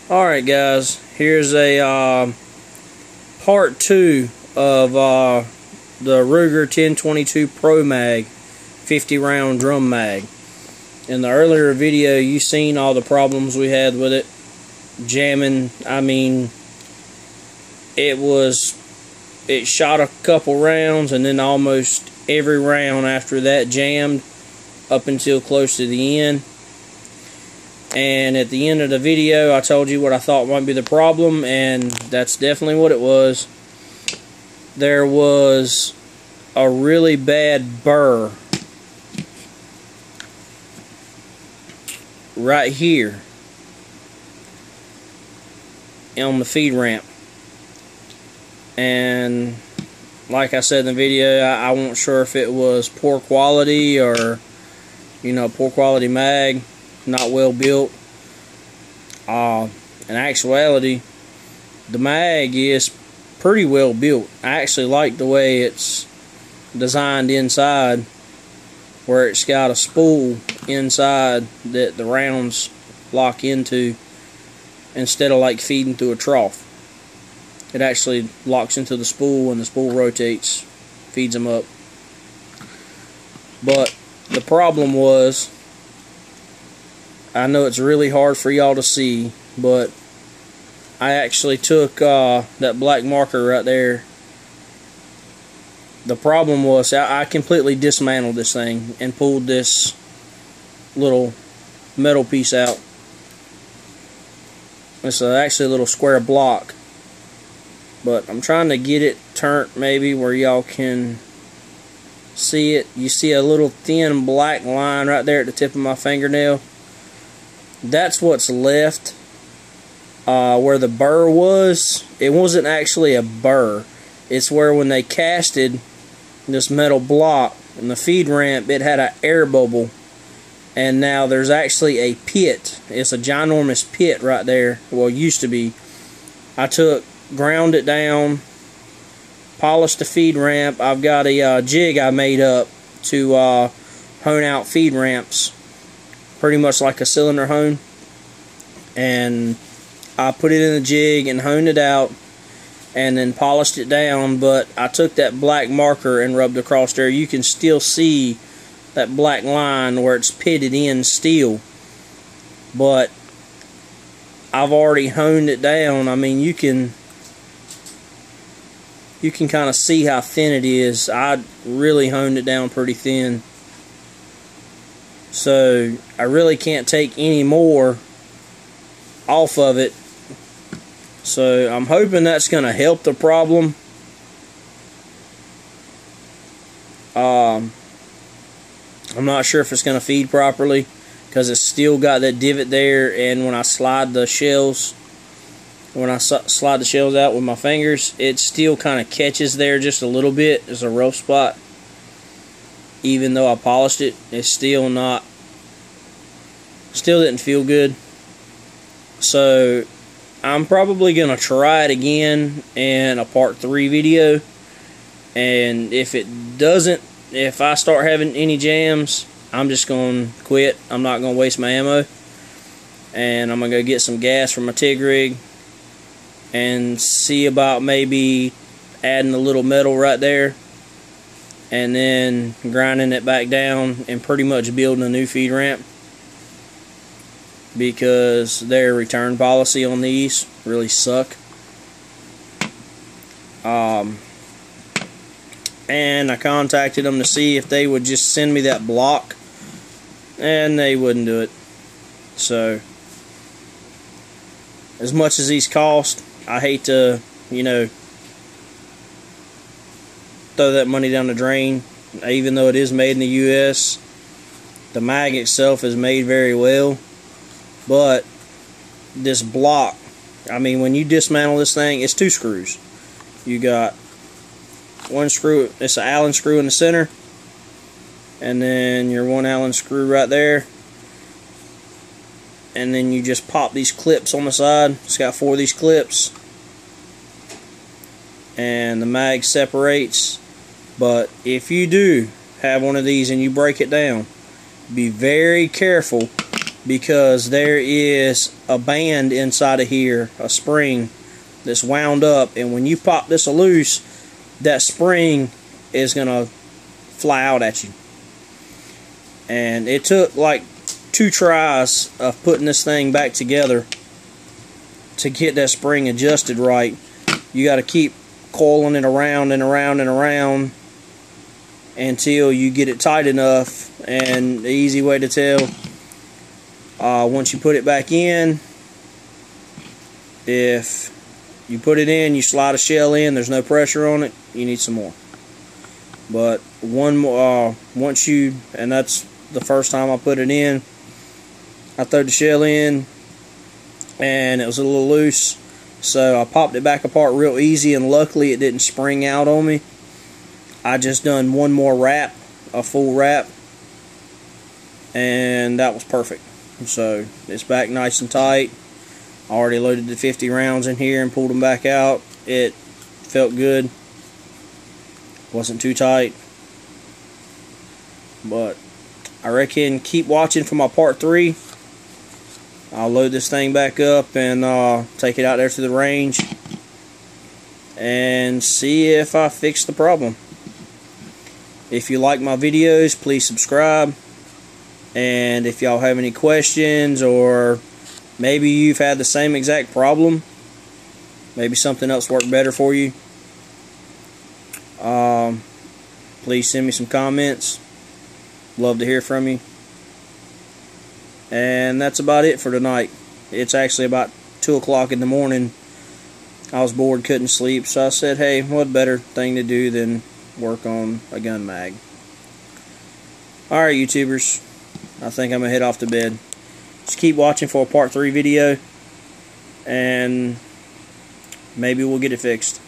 Alright guys, here's a part 2 of the Ruger 1022 promag 50 round drum mag. In the earlier video you seen all the problems we had with it jamming. I mean, it shot a couple rounds and then almost every round after that jammed up until close to the end. And at the end of the video I told you what I thought might be the problem, and that's definitely what it was. There was a really bad burr right here on the feed ramp, and like I said in the video, I wasn't sure if it was poor quality or, you know, poor quality mag, not well built. In actuality, the mag is pretty well built. I actually like the way it's designed inside, where it's got a spool inside that the rounds lock into instead of like feeding through a trough. It actually locks into the spool and the spool rotates, feeds them up. But the problem was, I know it's really hard for y'all to see, but I actually took that black marker right there. The problem was I completely dismantled this thing and pulled this little metal piece out. It's actually a little square block, but I'm trying to get it turned maybe where y'all can see it. You see a little thin black line right there at the tip of my fingernail. That's what's left. Where the burr was, it wasn't actually a burr. It's where when they casted this metal block in the feed ramp, it had an air bubble, and now there's actually a pit. It's a ginormous pit right there. Well, it used to be. I ground it down, polished the feed ramp. I've got a jig I made up to hone out feed ramps, pretty much like a cylinder hone, and I put it in a jig and honed it out and then polished it down. But I took that black marker and rubbed across there. You can still see that black line where it's pitted in steel, but I've already honed it down. I mean, you can kind of see how thin it is. I really honed it down pretty thin, so I really can't take any more off of it. So I'm hoping that's going to help the problem. I'm not sure if it's going to feed properly because it's still got that divot there, and when I slide the shells out with my fingers, it still kind of catches there just a little bit. There's a rough spot. Even though I polished it, it's still didn't feel good. So I'm probably going to try it again in a part 3 video, and if I start having any jams, I'm just going to quit. I'm not going to waste my ammo, and I'm going to go get some gas from my TIG rig and see about maybe adding a little metal right there and then grinding it back down and pretty much building a new feed ramp, because their return policy on these really suck. And I contacted them to see if they would just send me that block, and they wouldn't do it. So as much as these cost, I hate to, you know, throw that money down the drain. Even though it is made in the US, the mag itself is made very well. But this block, I mean, when you dismantle this thing, it's 2 screws. You got one screw, it's an Allen screw in the center, and then your 1 Allen screw right there, and then you just pop these clips on the side. It's got 4 of these clips, and the mag separates. But if you do have one of these and you break it down, be very careful because there is a band inside of here, a spring that's wound up, and when you pop this loose, that spring is gonna fly out at you. And it took like 2 tries of putting this thing back together to get that spring adjusted right. You got to keep coiling it around and around and around until you get it tight enough. And the easy way to tell, once you put it back in, if you put it in, you slide a shell in, there's no pressure on it, you need some more. But one more, once you, and that's the first time I put it in, I threw the shell in and it was a little loose, so I popped it back apart real easy, and luckily it didn't spring out on me. I just done one more wrap, a full wrap, and that was perfect. So it's back nice and tight. I already loaded the 50 rounds in here and pulled them back out. It felt good, wasn't too tight, but I reckon keep watching for my part 3. I'll load this thing back up and take it out there to the range and see if I fix the problem. If you like my videos, please subscribe. And if y'all have any questions, or maybe you've had the same exact problem, maybe something else worked better for you, please send me some comments. Love to hear from you. And that's about it for tonight. It's actually about 2 o'clock in the morning. I was bored, couldn't sleep, so I said, hey, what better thing to do than work on a gun mag. Alright, YouTubers, I think I'm going to head off to bed. Just keep watching for a part 3 video, and maybe we'll get it fixed.